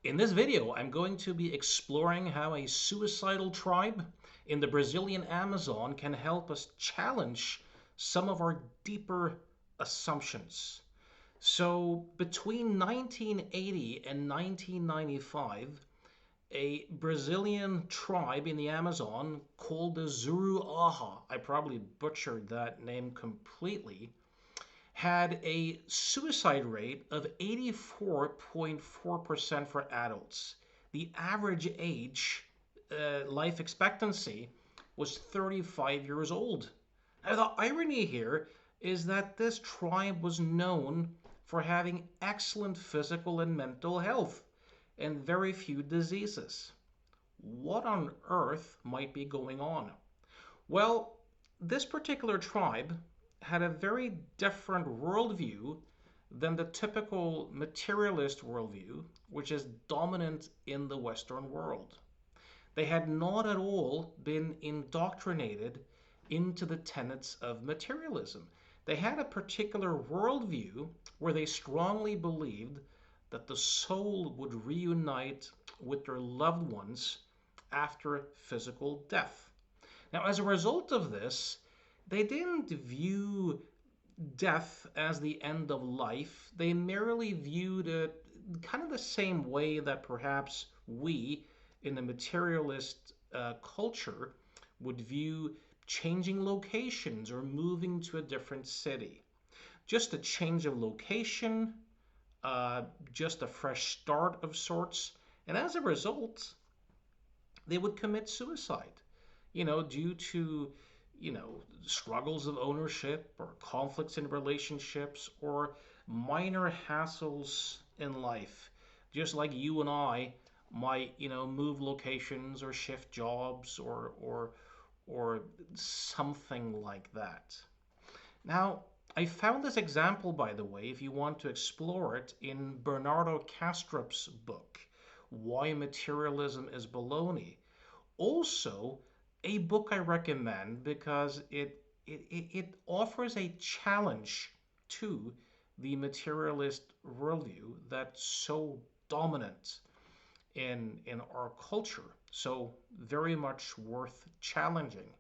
In this video, I'm going to be exploring how a suicidal tribe in the Brazilian Amazon can help us challenge some of our deeper assumptions. So, between 1980 and 1995, a Brazilian tribe in the Amazon called the Zuru Aa, I probably butchered that name completely, had a suicide rate of 84.4% for adults. The average age, life expectancy, was 35 years old. Now, the irony here is that this tribe was known for having excellent physical and mental health and very few diseases. What on earth might be going on? Well, this particular tribe had a very different worldview than the typical materialist worldview, which is dominant in the Western world. They had not at all been indoctrinated into the tenets of materialism. They had a particular worldview where they strongly believed that the soul would reunite with their loved ones after physical death. Now, as a result of this, they didn't view death as the end of life. They merely viewed it kind of the same way that perhaps we in the materialist culture would view changing locations or moving to a different city. Just a change of location, just a fresh start of sorts. And as a result, they would commit suicide, due to, struggles of ownership or conflicts in relationships or minor hassles in life. Just like you and I might, move locations or shift jobs or something like that. Now, I found this example, by the way, if you want to explore it, in Bernardo Kastrup's book, Why Materialism is Baloney. Also, a book I recommend because it offers a challenge to the materialist worldview that's so dominant in our culture. So very much worth challenging.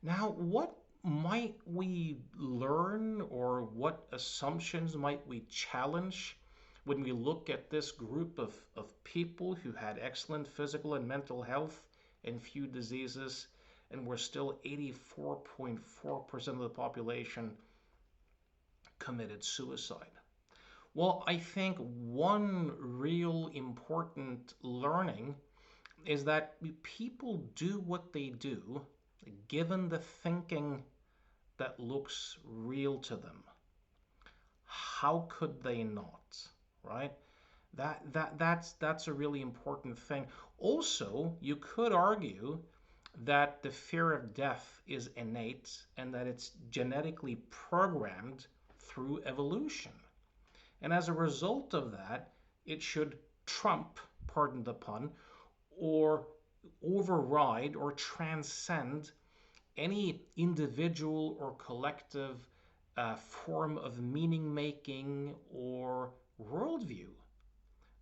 Now, what might we learn or what assumptions might we challenge when we look at this group of people who had excellent physical and mental health and few diseases, and were still 84.4% of the population committed suicide? Well, I think one real important learning is that people do what they do given the thinking that looks real to them. How could they not, right? That's a really important thing. Also, you could argue that the fear of death is innate and that it's genetically programmed through evolution. And as a result of that, it should trump, pardon the pun, or override or transcend any individual or collective form of meaning making or worldview.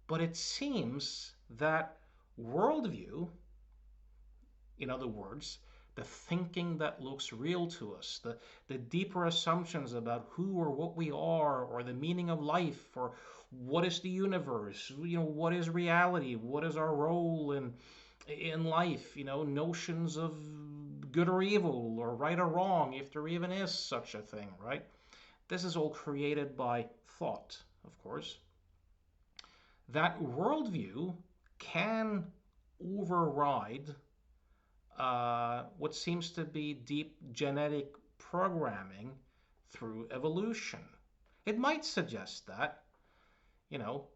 But it seems that worldview, in other words, the thinking that looks real to us, the deeper assumptions about who or what we are, or the meaning of life, or what is the universe, what is reality, what is our role in life, notions of good or evil, or right or wrong, if there even is such a thing, right? This is all created by thought, of course. That worldview can override what seems to be deep genetic programming through evolution. It might suggest that.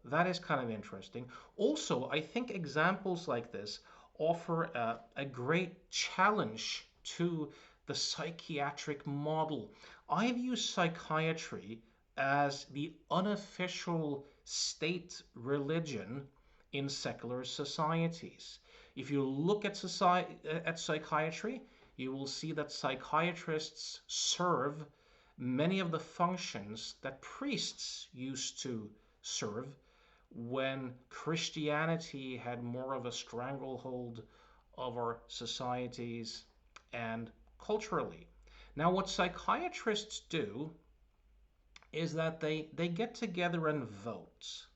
That is kind of interesting. Also, I think examples like this offer a great challenge to the psychiatric model. I view psychiatry as the unofficial state religion in secular societies. If you look at psychiatry, you will see that psychiatrists serve many of the functions that priests used to serve when Christianity had more of a stranglehold of our societies and culturally. Now, what psychiatrists do is that they get together and vote.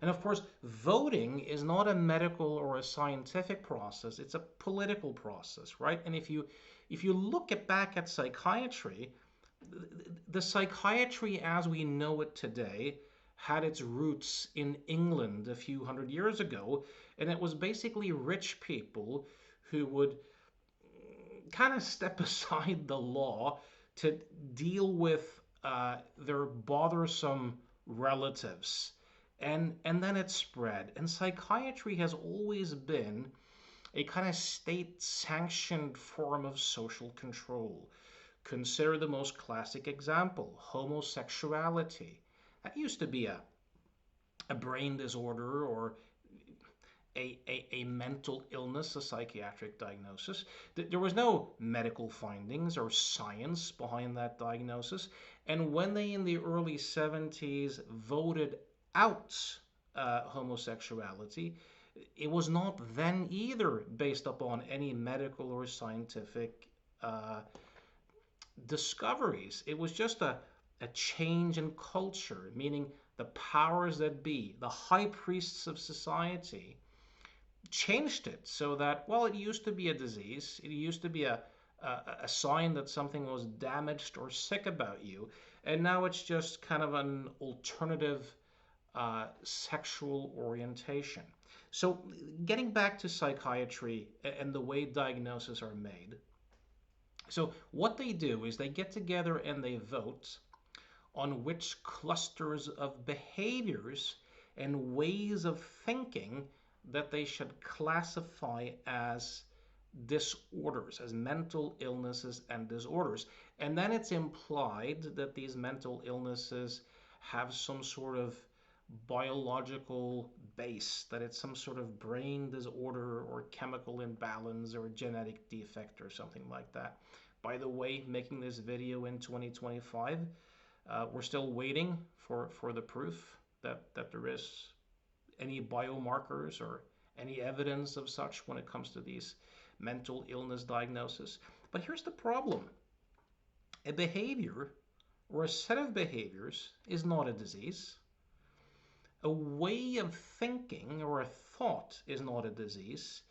And of course, voting is not a medical or a scientific process, it's a political process, right? And if you look back at psychiatry, the psychiatry as we know it today had its roots in England a few hundred years ago, and it was basically rich people who would kind of step aside the law to deal with their bothersome relatives. And then it spread. And psychiatry has always been a kind of state sanctioned form of social control. Consider the most classic example, homosexuality. That used to be a brain disorder or a mental illness, a psychiatric diagnosis. There was no medical findings or science behind that diagnosis. And when they, in the early 70s, voted out homosexuality, it was not then either based upon any medical or scientific discoveries. It was just a change in culture, meaning the powers that be, the high priests of society, changed it so that, well, it used to be a disease, it used to be a sign that something was damaged or sick about you, and now it's just kind of an alternative sexual orientation. So, getting back to psychiatry and the way diagnoses are made. So, what they do is they get together and they vote on which clusters of behaviors and ways of thinking that they should classify as disorders, as mental illnesses and disorders. And then it's implied that these mental illnesses have some sort of biological base, that it's some sort of brain disorder or chemical imbalance or genetic defect or something like that. By the way, making this video in 2025, we're still waiting for the proof that there is any biomarkers or any evidence of such when it comes to these mental illness diagnoses. But here's the problem. A behavior or a set of behaviors is not a disease. A way of thinking or a thought is not a disease.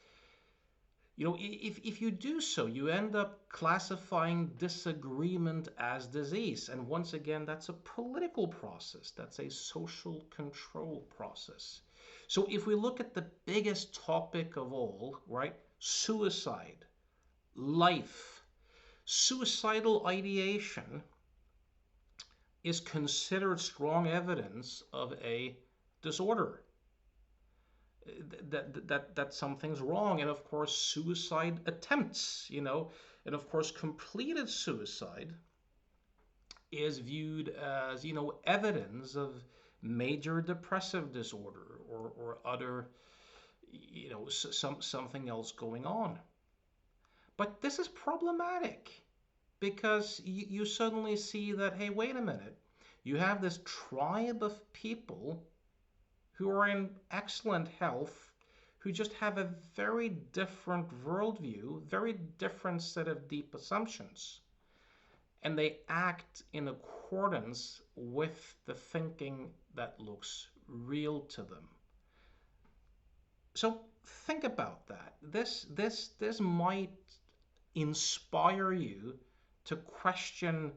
You know, if you do so, you end up classifying disagreement as disease. And once again, that's a political process. That's a social control process. So if we look at the biggest topic of all, right? Suicide, life, suicidal ideation is considered strong evidence of a disorder. That something's wrong. And of course, suicide attempts, and of course, completed suicide is viewed as, evidence of major depressive disorder or other, something else going on. But this is problematic because you suddenly see that, hey, wait a minute, you have this tribe of people who are in excellent health, who just have a very different worldview, very different set of deep assumptions. And they act in accordance with the thinking that looks real to them. So think about that. This might inspire you to question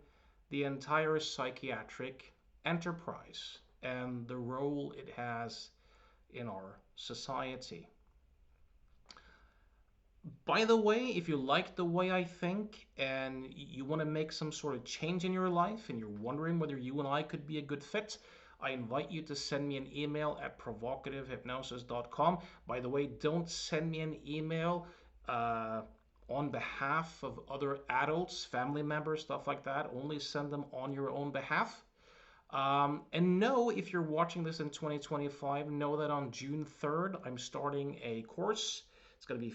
the entire psychiatric enterprise and the role it has in our society. By the way, if you like the way I think and you want to make some sort of change in your life and you're wondering whether you and I could be a good fit, I invite you to send me an email at provocativehypnosis.com. By the way, don't send me an email on behalf of other adults, family members, stuff like that. Only send them on your own behalf. And know, if you're watching this in 2025, know that on June 3rd, I'm starting a course. It's going to be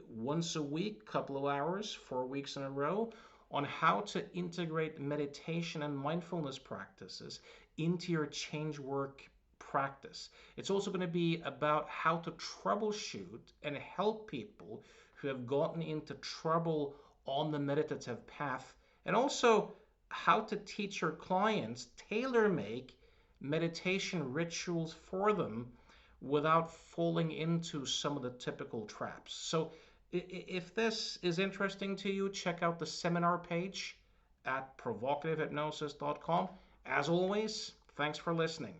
once a week, couple of hours, 4 weeks in a row, on how to integrate meditation and mindfulness practices into your change work practice. It's also going to be about how to troubleshoot and help people who have gotten into trouble on the meditative path, and also how to teach your clients tailor make meditation rituals for them without falling into some of the typical traps. So, if this is interesting to you, check out the seminar page at provocativehypnosis.com. As always, thanks for listening.